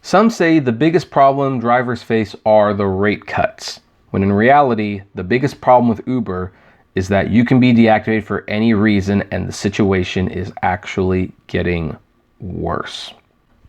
Some say the biggest problem drivers face are the rate cuts, when in reality, the biggest problem with Uber is that you can be deactivated for any reason and the situation is actually getting worse.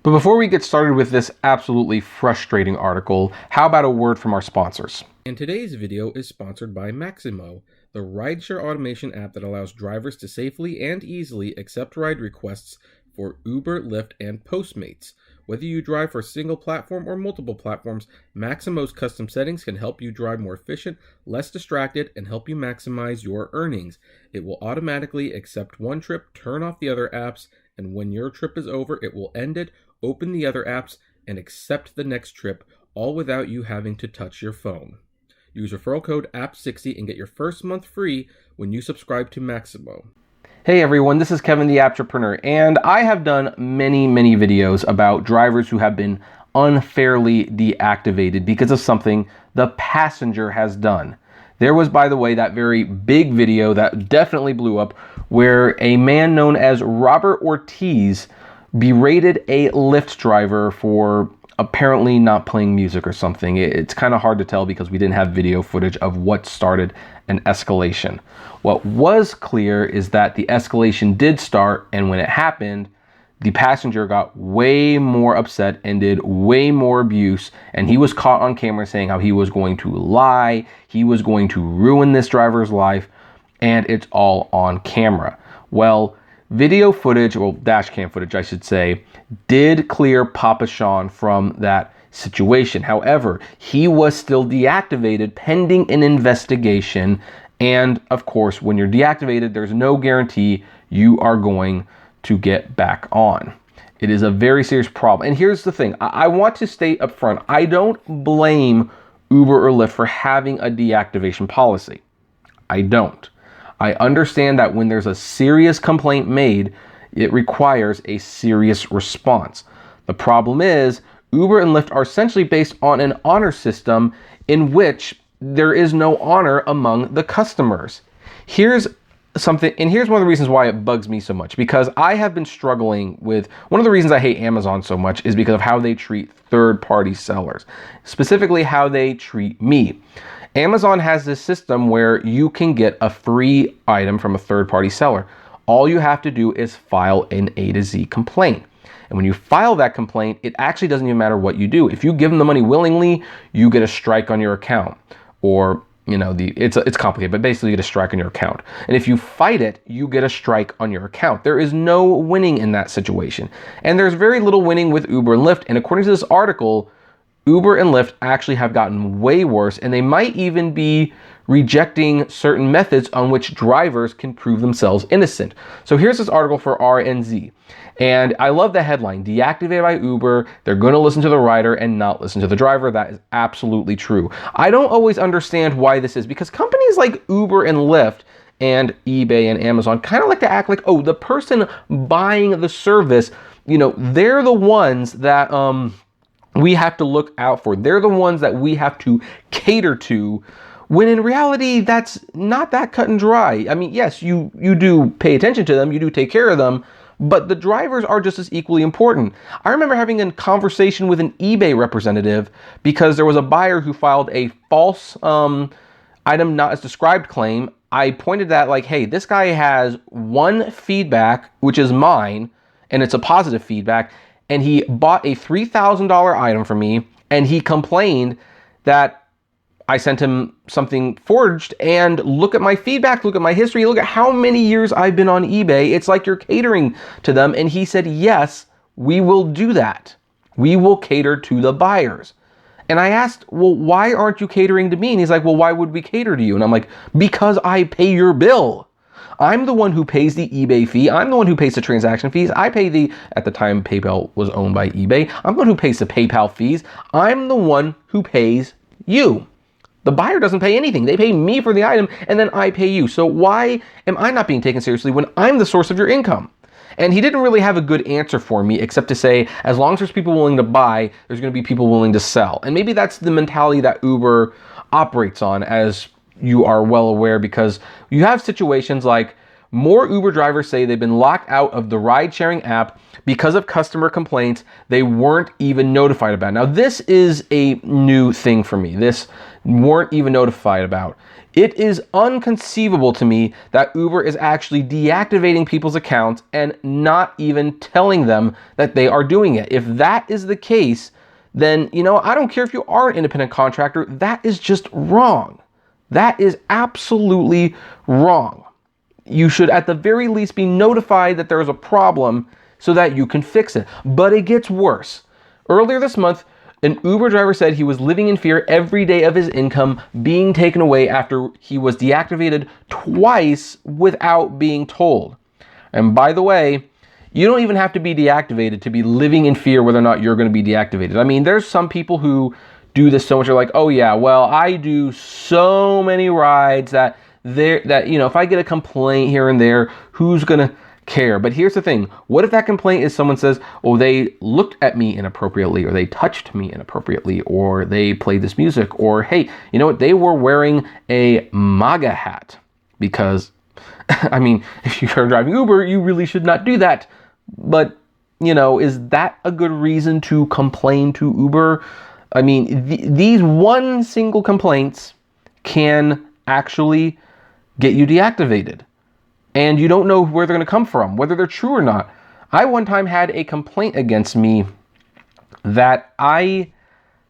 But before we get started with this absolutely frustrating article, how about a word from our sponsors? And today's video is sponsored by Maximo, the rideshare automation app that allows drivers to safely and easily accept ride requests for Uber, Lyft, and Postmates. Whether you drive for a single platform or multiple platforms, Maximo's custom settings can help you drive more efficient, less distracted, and help you maximize your earnings. It will automatically accept one trip, turn off the other apps, and when your trip is over, it will end it, open the other apps, and accept the next trip, all without you having to touch your phone. Use referral code APP60 and get your first month free when you subscribe to Maximo. Hey everyone, this is Kevin the Apptrepreneur, and I have done many videos about drivers who have been unfairly deactivated because of something the passenger has done. There was, by the way, that very big video that definitely blew up where a man known as Robert Ortiz berated a Lyft driver for apparently not playing music or something. It's kind of hard to tell because we didn't have video footage of what started an escalation. What was clear is that the escalation did start, and when it happened, the passenger got way more upset and did way more abuse, and he was caught on camera saying how he was going to lie, he was going to ruin this driver's life, and it's all on camera. Well, video footage, well, dash cam footage, I should say, did clear Papa Sean from that situation. However, he was still deactivated pending an investigation. And of course, when you're deactivated, there's no guarantee you are going to get back on. It is a very serious problem. And here's the thing. I want to state up front, I don't blame Uber or Lyft for having a deactivation policy. I don't. I understand that when there's a serious complaint made, it requires a serious response. The problem is, Uber and Lyft are essentially based on an honor system in which there is no honor among the customers. Here's something, and here's one of the reasons why it bugs me so much, because I have been struggling with, one of the reasons I hate Amazon so much is because of how they treat third-party sellers, specifically how they treat me. Amazon has this system where you can get a free item from a third-party seller. All you have to do is file an A to Z complaint. And when you file that complaint, it actually doesn't even matter what you do. If you give them the money willingly, you get a strike on your account. Or, it's complicated, but basically you get a strike on your account. And if you fight it, you get a strike on your account. There is no winning in that situation. And there's very little winning with Uber and Lyft. And according to this article, Uber and Lyft actually have gotten way worse, and they might even be rejecting certain methods on which drivers can prove themselves innocent. So here's this article for RNZ. And I love the headline, deactivated by Uber, they're going to listen to the rider and not listen to the driver. That is absolutely true. I don't always understand why this is, because companies like Uber and Lyft and eBay and Amazon kind of like to act like, oh, the person buying the service, they're the ones that we have to look out for. They're the ones that we have to cater to, when in reality, that's not that cut and dry. I mean, yes, you do pay attention to them, you do take care of them, but the drivers are just as equally important. I remember having a conversation with an eBay representative because there was a buyer who filed a false item not as described claim. I pointed that like, hey, this guy has one feedback, which is mine, and it's a positive feedback, and he bought a $3,000 item from me, and he complained that I sent him something forged, and look at my feedback, look at my history, look at how many years I've been on eBay. It's like you're catering to them. And he said, yes, we will do that. We will cater to the buyers. And I asked, well, why aren't you catering to me? And he's like, well, why would we cater to you? And I'm like, because I pay your bill. I'm the one who pays the eBay fee. I'm the one who pays the transaction fees. I pay at the time PayPal was owned by eBay. I'm the one who pays the PayPal fees. I'm the one who pays you. The buyer doesn't pay anything. They pay me for the item, and then I pay you. So why am I not being taken seriously when I'm the source of your income? And he didn't really have a good answer for me, except to say, as long as there's people willing to buy, there's going to be people willing to sell. And maybe that's the mentality that Uber operates on, as you are well aware, because you have situations like More Uber drivers say they've been locked out of the ride-sharing app because of customer complaints they weren't even notified about. Now, this is a new thing for me. This weren't even notified about. It is inconceivable to me that Uber is actually deactivating people's accounts and not even telling them that they are doing it. If that is the case, then, I don't care if you are an independent contractor, that is just wrong. That is absolutely wrong. You should at the very least be notified that there is a problem so that you can fix it. But it gets worse. Earlier this month, an Uber driver said he was living in fear every day of his income being taken away after he was deactivated twice without being told. And by the way, you don't even have to be deactivated to be living in fear whether or not you're going to be deactivated. I mean, there's some people who do this so much. They're like, oh yeah, well, I do so many rides that if I get a complaint here and there, who's going to care? But here's the thing. What if that complaint is someone says, oh, they looked at me inappropriately, or they touched me inappropriately, or they played this music, or hey, you know what? They were wearing a MAGA hat. Because, I mean, if you are driving Uber, you really should not do that. But, is that a good reason to complain to Uber? I mean, these one single complaints can actually get you deactivated. And you don't know where they're going to come from, whether they're true or not. I one time had a complaint against me that I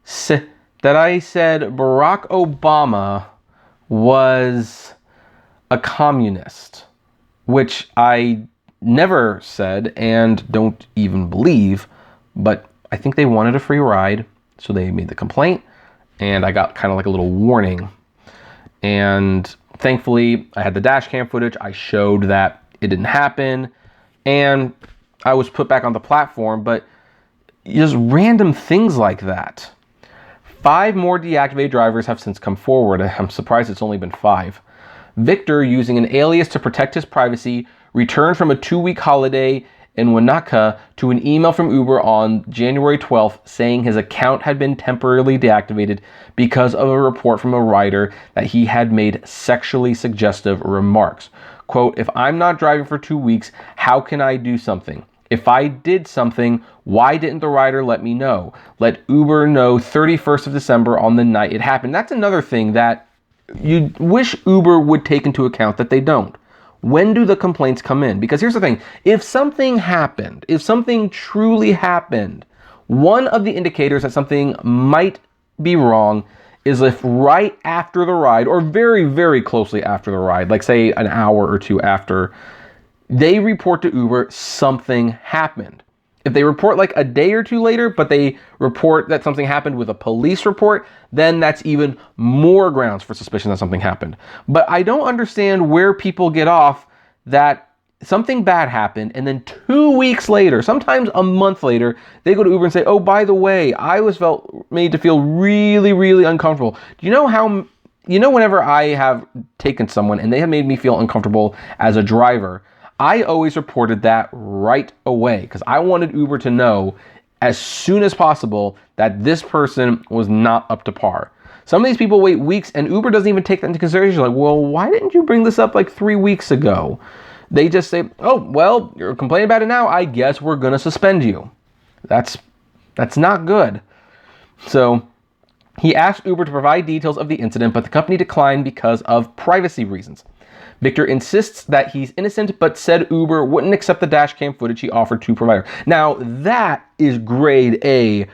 said Barack Obama was a communist, which I never said and don't even believe, but I think they wanted a free ride, so they made the complaint, and I got kind of like a little warning. And thankfully, I had the dash cam footage. I showed that it didn't happen, and I was put back on the platform, but just random things like that. 5 more deactivated drivers have since come forward. I'm surprised it's only been 5. Victor, using an alias to protect his privacy, returned from a 2-week holiday in Wanaka to an email from Uber on January 12th saying his account had been temporarily deactivated because of a report from a rider that he had made sexually suggestive remarks. Quote, if I'm not driving for 2 weeks, how can I do something? If I did something, why didn't the rider let me know? Let Uber know 31st of December on the night it happened. That's another thing that you wish Uber would take into account that they don't. When do the complaints come in? Because here's the thing. If something happened, if something truly happened, one of the indicators that something might be wrong is if right after the ride, or very, very closely after the ride, like say an hour or 2 after, they report to Uber something happened. If they report like a day or 2 later, but they report that something happened with a police report, then that's even more grounds for suspicion that something happened. But I don't understand where people get off that something bad happened, and then 2 weeks later, sometimes a month later, they go to Uber and say, oh, by the way, I was made to feel really, really uncomfortable. Do you know whenever I have taken someone and they have made me feel uncomfortable as a driver, I always reported that right away because I wanted Uber to know as soon as possible that this person was not up to par. Some of these people wait weeks and Uber doesn't even take that into consideration. Like, well, why didn't you bring this up like 3 weeks ago? They just say, oh, well, you're complaining about it now. I guess we're going to suspend you. That's not good. So he asked Uber to provide details of the incident, but the company declined because of privacy reasons. Victor insists that he's innocent, but said Uber wouldn't accept the dash cam footage he offered to provider. Now, that is grade A.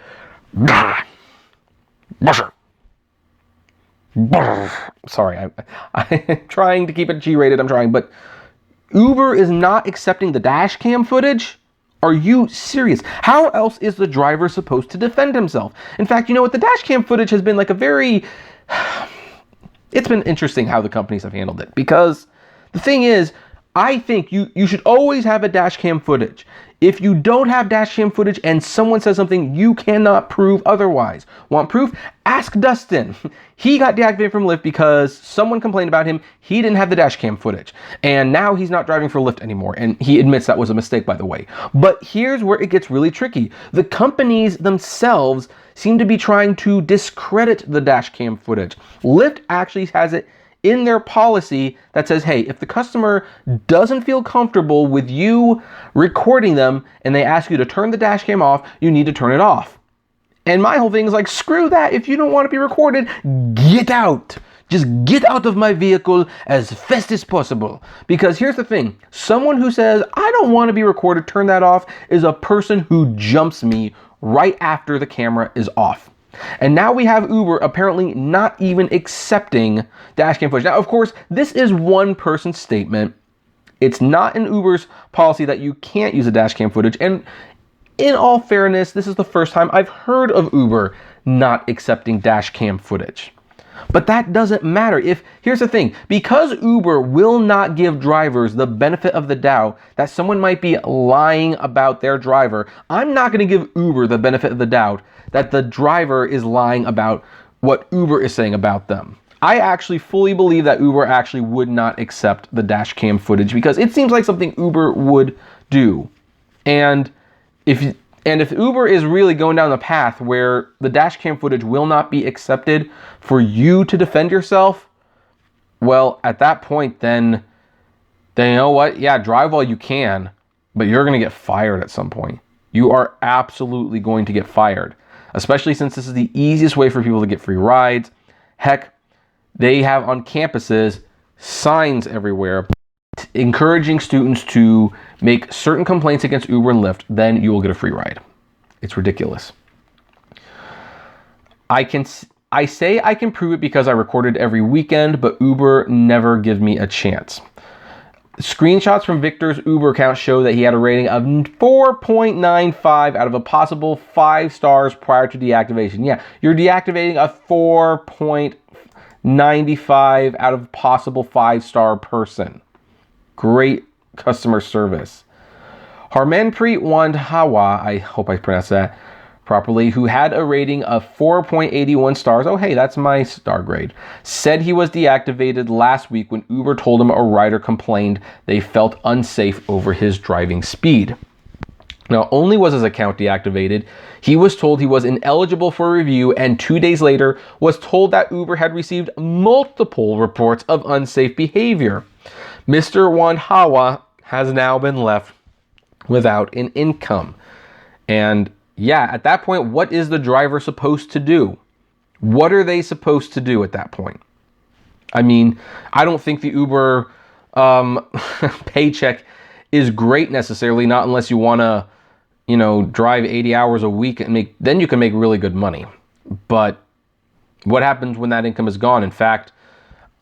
Sorry, I'm trying to keep it G-rated. I'm trying, but Uber is not accepting the dash cam footage? Are you serious? How else is the driver supposed to defend himself? In fact, you know what? The dash cam footage has been like a very... It's been interesting how the companies have handled it, because the thing is, I think you should always have a dash cam footage. If you don't have dash cam footage and someone says something, you cannot prove otherwise. Want proof? Ask Dustin. He got deactivated from Lyft because someone complained about him. He didn't have the dash cam footage. And now he's not driving for Lyft anymore. And he admits that was a mistake, by the way. But here's where it gets really tricky. The companies themselves seem to be trying to discredit the dash cam footage. Lyft actually has it in their policy that says, hey, if the customer doesn't feel comfortable with you recording them and they ask you to turn the dash cam off, you need to turn it off. And my whole thing is like, screw that. If you don't want to be recorded, get out. Just get out of my vehicle as fast as possible. Because here's the thing. Someone who says, I don't want to be recorded, turn that off, is a person who jumps me right after the camera is off. And now we have Uber apparently not even accepting dash cam footage. Now, of course, this is one person's statement. It's not in Uber's policy that you can't use a dash cam footage. And in all fairness, this is the first time I've heard of Uber not accepting dash cam footage. But that doesn't matter. Here's the thing, because Uber will not give drivers the benefit of the doubt that someone might be lying about their driver, I'm not going to give Uber the benefit of the doubt that the driver is lying about what Uber is saying about them. I actually fully believe that Uber actually would not accept the dash cam footage because it seems like something Uber would do. And if Uber is really going down the path where the dash cam footage will not be accepted for you to defend yourself, well, at that point, then you know what? Yeah, drive while you can, but you're going to get fired at some point. You are absolutely going to get fired, especially since this is the easiest way for people to get free rides. Heck, they have on campuses signs everywhere encouraging students to make certain complaints against Uber and Lyft, then you will get a free ride. It's ridiculous. I say I can prove it because I recorded every weekend, but Uber never give me a chance. Screenshots from Victor's Uber account show that he had a rating of 4.95 out of a possible 5 stars prior to deactivation. Yeah, you're deactivating a 4.95 out of possible 5-star person. Great customer service. Harmanpreet Wandhawa, I hope I pronounced that properly, who had a rating of 4.81 stars, oh hey, that's my star grade, said he was deactivated last week when Uber told him a rider complained they felt unsafe over his driving speed. Not only was his account deactivated, he was told he was ineligible for review and 2 days later was told that Uber had received multiple reports of unsafe behavior. Mr. Wandhawa has now been left without an income. And yeah, at that point, what is the driver supposed to do? What are they supposed to do at that point? I mean, I don't think the Uber paycheck is great necessarily, not unless you want to, drive 80 hours a week and then you can make really good money. But what happens when that income is gone? In fact,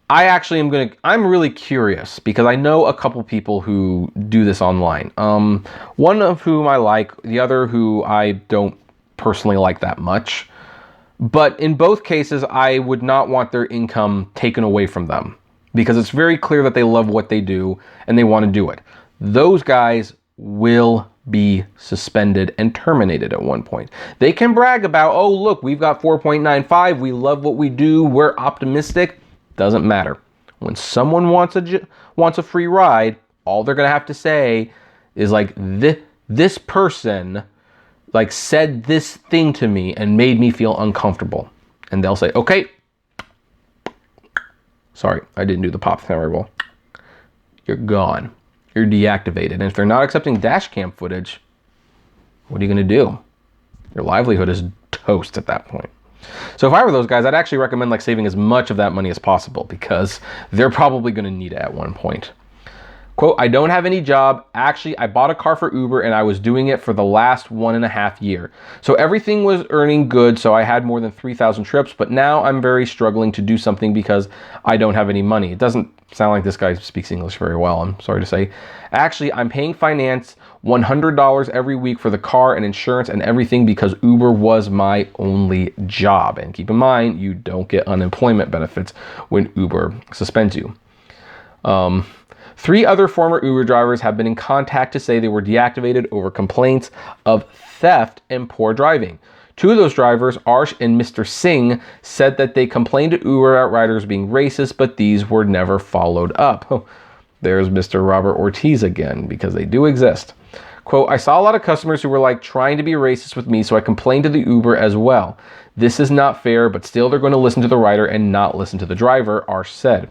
I'm really curious because I know a couple people who do this online. One of whom I like, the other who I don't personally like that much. But in both cases, I would not want their income taken away from them because it's very clear that they love what they do and they want to do it. Those guys will be suspended and terminated at one point. They can brag about, oh, look, we've got 4.95. We love what we do. We're optimistic. Doesn't matter. When someone wants a free ride, all they're going to have to say is like, this person like said this thing to me and made me feel uncomfortable. And they'll say, okay, sorry, I didn't do the pop thing very well. You're gone. You're deactivated. And if they're not accepting dash cam footage, what are you going to do? Your livelihood is toast at that point. So if I were those guys, I'd actually recommend like saving as much of that money as possible because they're probably going to need it at one point. Quote, I don't have any job. Actually, I bought a car for Uber and I was doing it for the last 1.5 years. So everything was earning good. So I had more than 3,000 trips, but now I'm very struggling to do something because I don't have any money. It doesn't sound like this guy speaks English very well, I'm sorry to say. Actually, I'm paying finance $100 every week for the car and insurance and everything because Uber was my only job. And keep in mind, you don't get unemployment benefits when Uber suspends you. 3 other former Uber drivers have been in contact to say they were deactivated over complaints of theft and poor driving. 2 of those drivers, Arsh and Mr. Singh, said that they complained to Uber about riders being racist, but these were never followed up. Oh, there's Mr. Robert Ortiz again, because they do exist. Quote, I saw a lot of customers who were like trying to be racist with me, so I complained to the Uber as well. This is not fair, but still they're going to listen to the rider and not listen to the driver, Arsh said.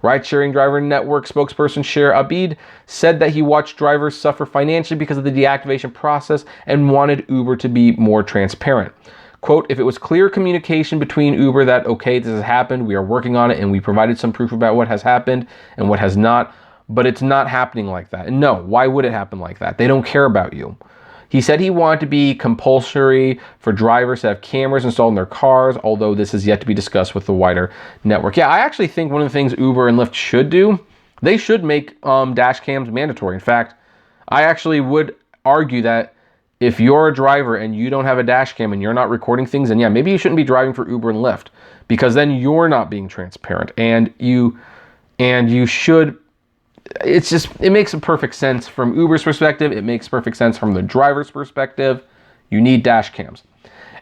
Ride-sharing driver network spokesperson Sher Abid said that he watched drivers suffer financially because of the deactivation process and wanted Uber to be more transparent. Quote, if it was clear communication between Uber that, okay, this has happened, we are working on it, and we provided some proof about what has happened and what has not, but it's not happening like that. And no, why would it happen like that? They don't care about you. He said he wanted to be compulsory for drivers to have cameras installed in their cars, although this is yet to be discussed with the wider network. Yeah, I actually think one of the things Uber and Lyft should do, they should make dash cams mandatory. In fact, I actually would argue that if you're a driver and you don't have a dash cam and you're not recording things, then yeah, maybe you shouldn't be driving for Uber and Lyft, because then you're not being transparent, and you should. It makes perfect sense from Uber's perspective. It makes perfect sense from the driver's perspective. You need dash cams.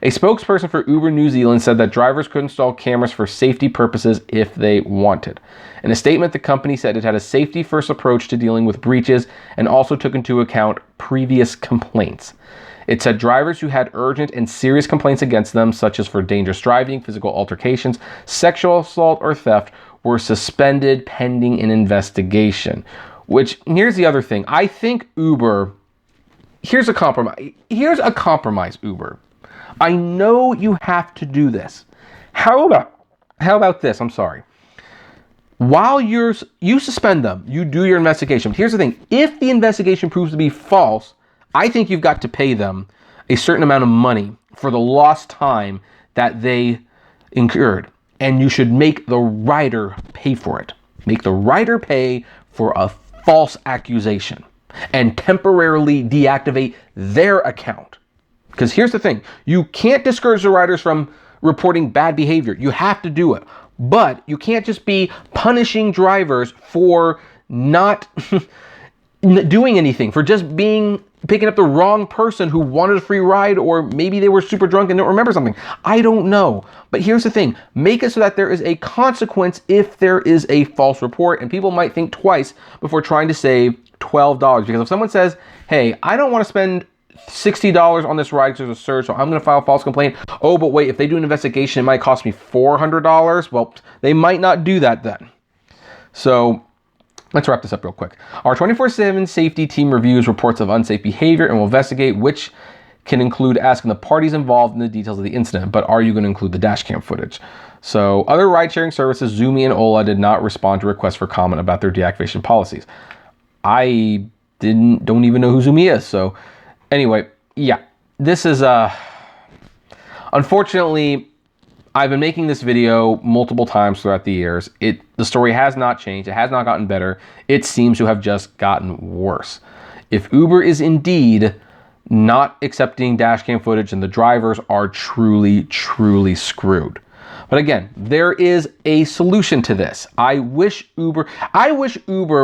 A spokesperson for Uber New Zealand said that drivers could install cameras for safety purposes if they wanted. In a statement, the company said it had a safety-first approach to dealing with breaches and also took into account previous complaints. It said drivers who had urgent and serious complaints against them, such as for dangerous driving, physical altercations, sexual assault, or theft, were suspended pending an investigation. Which, here's the other thing. I think Uber, here's a compromise, Uber. I know you have to do this. How about this? I'm sorry. While you suspend them, you do your investigation. But here's the thing. If the investigation proves to be false, I think you've got to pay them a certain amount of money for the lost time that they incurred. And you should make the rider pay for it. Make the rider pay for a false accusation and temporarily deactivate their account. Because here's the thing. You can't discourage the riders from reporting bad behavior. You have to do it. But you can't just be punishing drivers for not doing anything, for just picking up the wrong person who wanted a free ride, or maybe they were super drunk and don't remember something. I don't know. But here's the thing. Make it so that there is a consequence if there is a false report, and people might think twice before trying to save $12. Because if someone says, hey, I don't want to spend $60 on this ride because there's a surge, so I'm going to file a false complaint. Oh, but wait, if they do an investigation, it might cost me $400. Well, they might not do that then. So let's wrap this up real quick. Our 24/7 safety team reviews reports of unsafe behavior and will investigate, which can include asking the parties involved in the details of the incident. But are you going to include the dash cam footage? So other ride-sharing services, Zoomy and Ola, did not respond to requests for comment about their deactivation policies. I don't even know who Zoomy is. So anyway, yeah, this is unfortunately, I've been making this video multiple times throughout the years. The story has not changed. It has not gotten better. It seems to have just gotten worse. If Uber is indeed not accepting dash cam footage, then the drivers are truly, truly screwed. But again, there is a solution to this. I wish Uber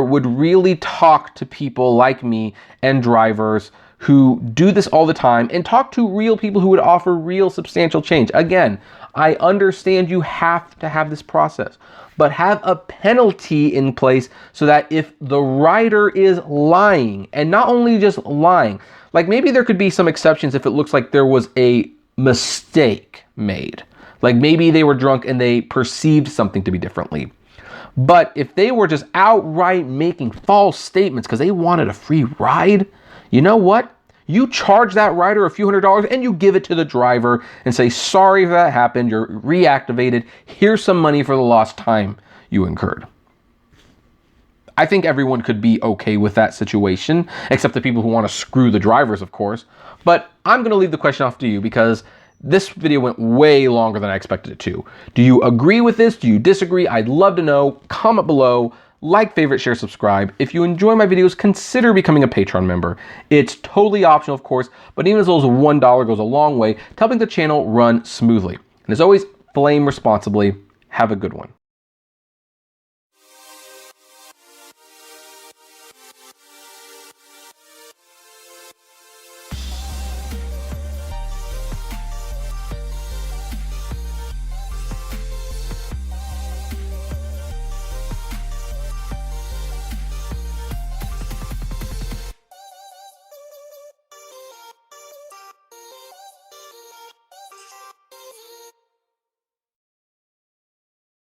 would really talk to people like me and drivers who do this all the time, and talk to real people who would offer real substantial change. Again, I understand you have to have this process, but have a penalty in place so that if the rider is lying, and not only just lying, like maybe there could be some exceptions if it looks like there was a mistake made. Like maybe they were drunk and they perceived something to be differently. But if they were just outright making false statements because they wanted a free ride, you know what? You charge that rider a few $100s and you give it to the driver and say, sorry if that happened, you're reactivated. Here's some money for the lost time you incurred. I think everyone could be okay with that situation, except the people who want to screw the drivers, of course. But I'm going to leave the question off to you because this video went way longer than I expected it to. Do you agree with this? Do you disagree? I'd love to know. Comment below. Like, favorite, share, subscribe. If you enjoy my videos, consider becoming a Patreon member. It's totally optional, of course, but even as little as $1 goes a long way to helping the channel run smoothly. And as always, flame responsibly. Have a good one.